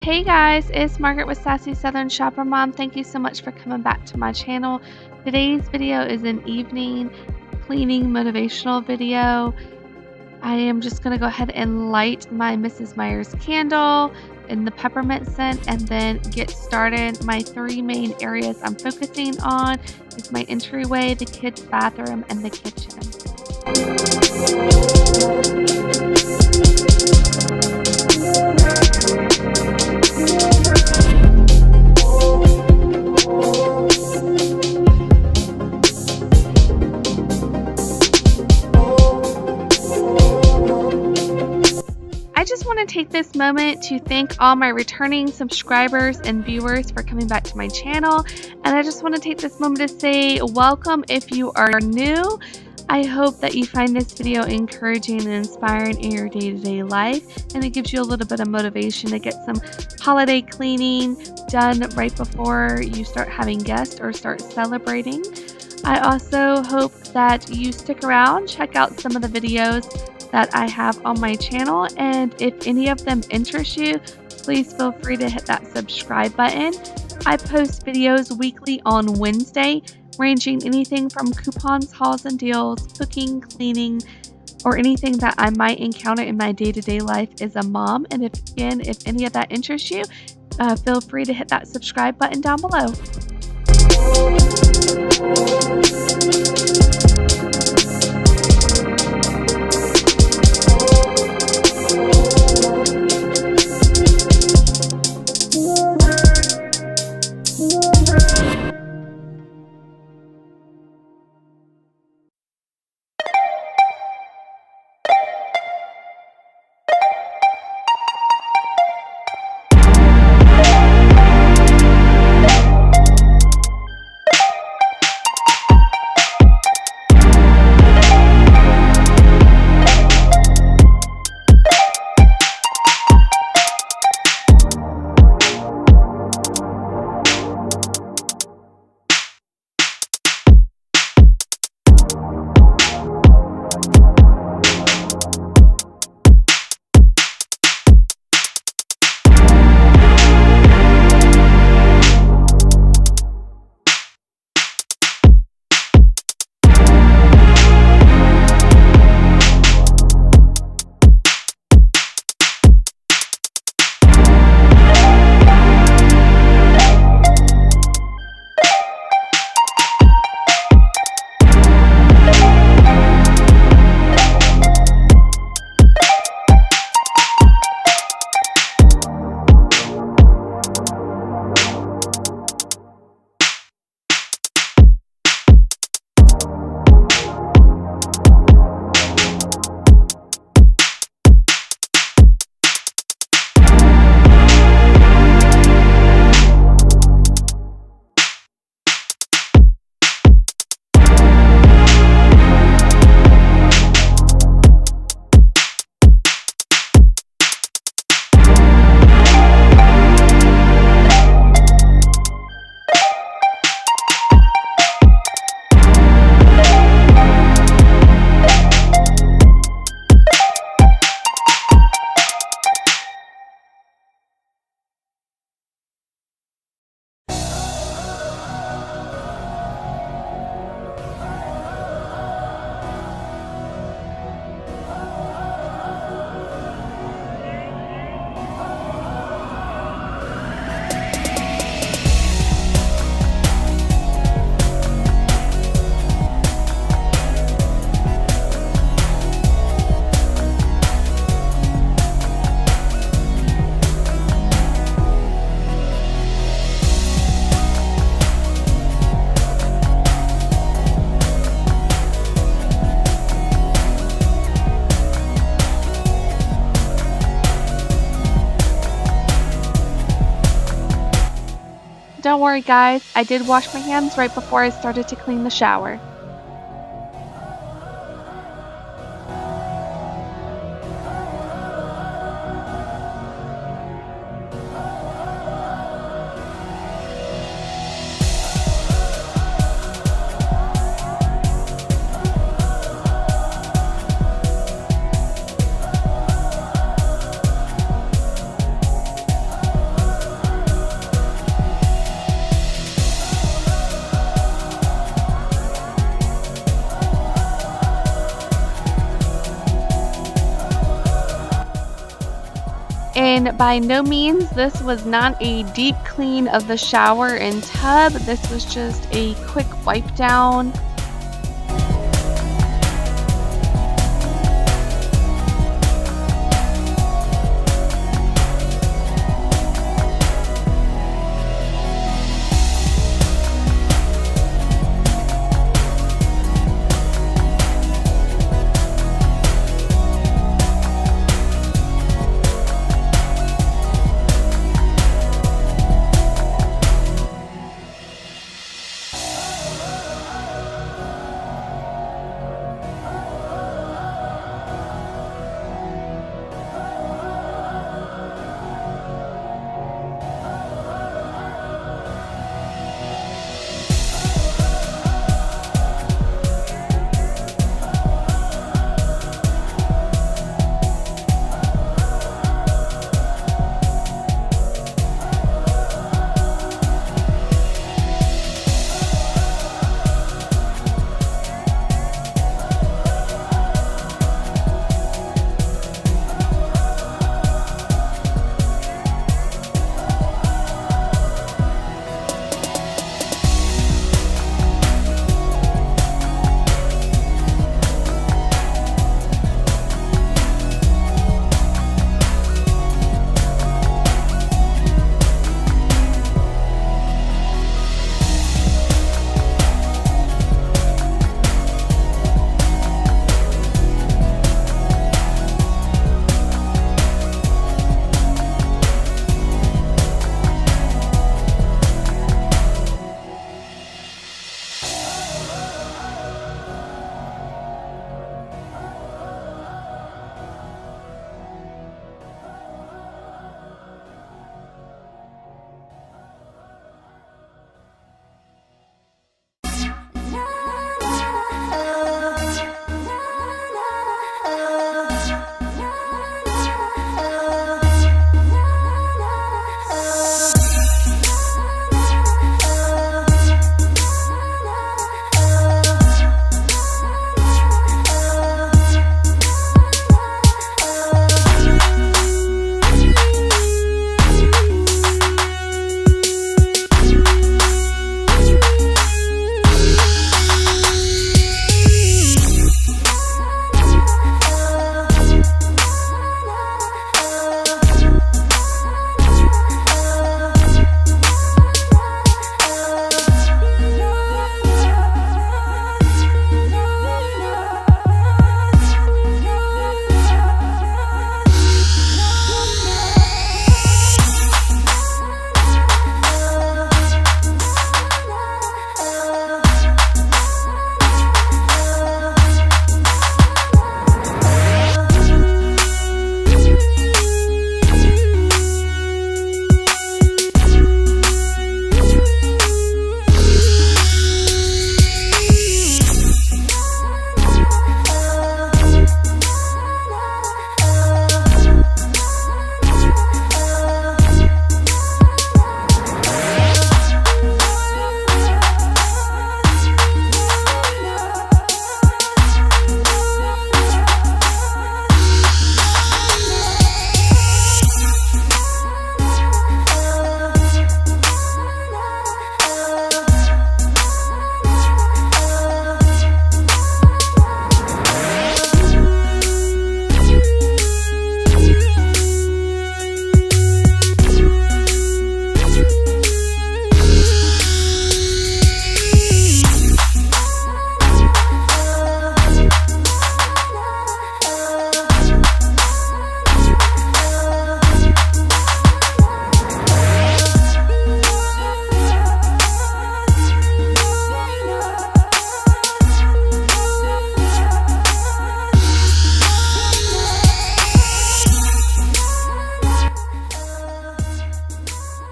Hey guys, it's Margaret with Sassy Southern Shopper Mom. Thank you so much for coming back to my channel. Today's video is an evening cleaning motivational video. I am just going to go ahead and light my Mrs. Meyers candle in the peppermint scent and then get started. My three main areas I'm focusing on is my entryway, the kids' bathroom, and the kitchen. I just want to take this moment to thank all my returning subscribers and viewers for coming back to my channel. And I just want to take this moment to say welcome if you are new. I hope that you find this video encouraging and inspiring in your day-to-day life, and it gives you a little bit of motivation to get some holiday cleaning done right before you start having guests or start celebrating. I also hope that you stick around, check out some of the videos that I have on my channel, and if any of them interest you, please feel free to hit that subscribe button. I post videos weekly on Wednesday, ranging anything from coupons, hauls and deals, cooking, cleaning, or anything that I might encounter in my day-to-day life as a mom. And if any of that interests you, feel free to hit that subscribe button down below. Don't worry guys, I did wash my hands right before I started to clean the shower. And by no means, this was not a deep clean of the shower and tub. This was just a quick wipe down.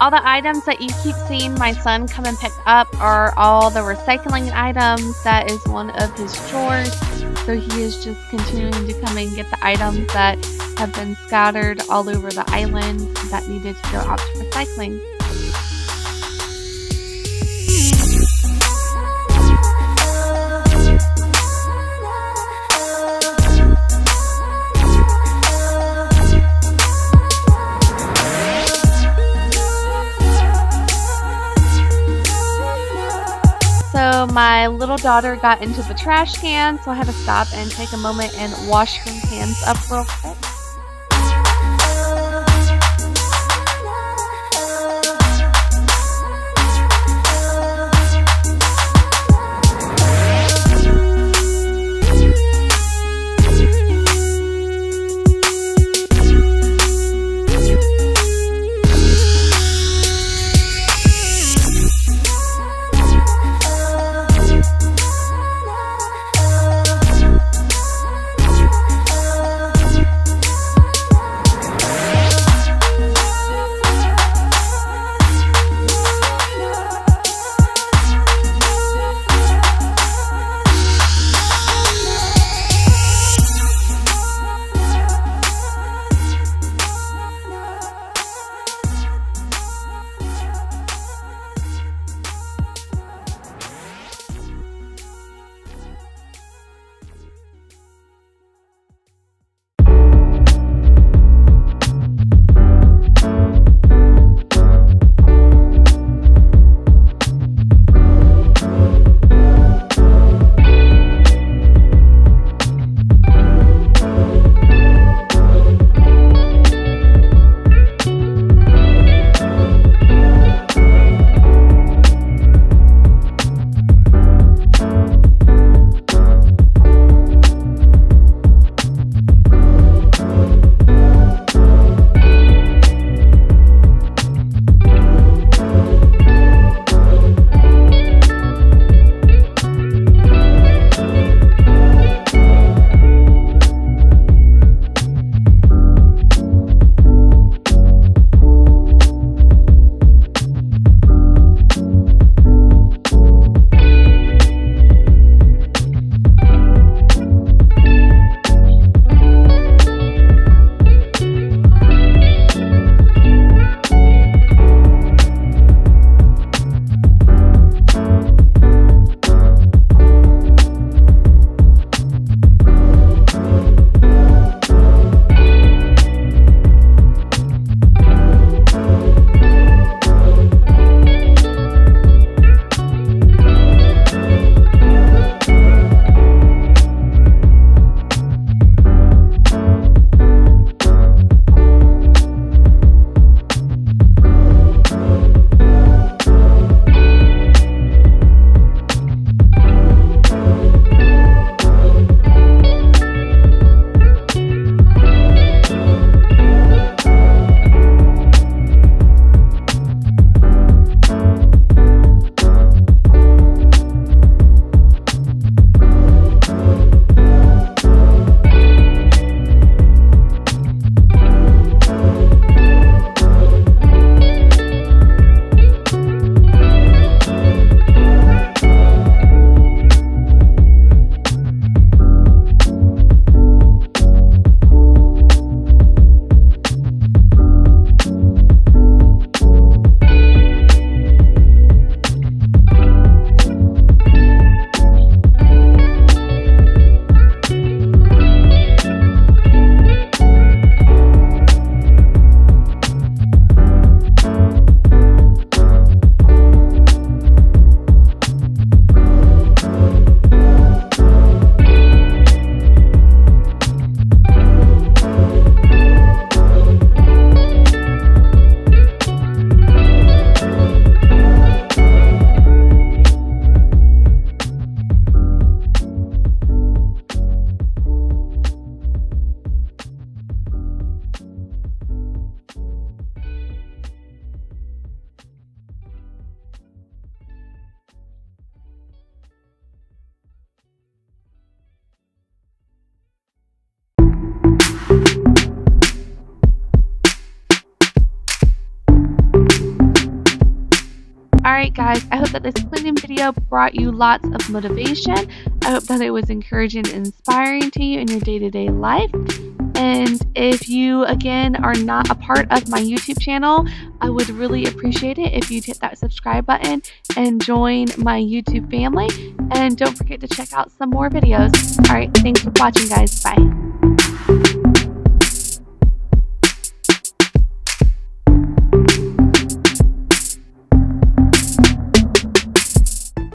All the items that you keep seeing my son come and pick up are all the recycling items. That is one of his chores. So he is just continuing to come and get the items that have been scattered all over the island that needed to go out to recycling. my little daughter got into the trash can, so I had to stop and take a moment and wash her hands up real quick. Alright guys, I hope that this cleaning video brought you lots of motivation. I hope that it was encouraging and inspiring to you in your day-to-day life. And if you, again, are not a part of my YouTube channel, I would really appreciate it if you'd hit that subscribe button and join my YouTube family. And don't forget to check out some more videos. Alright, thanks for watching guys. Bye.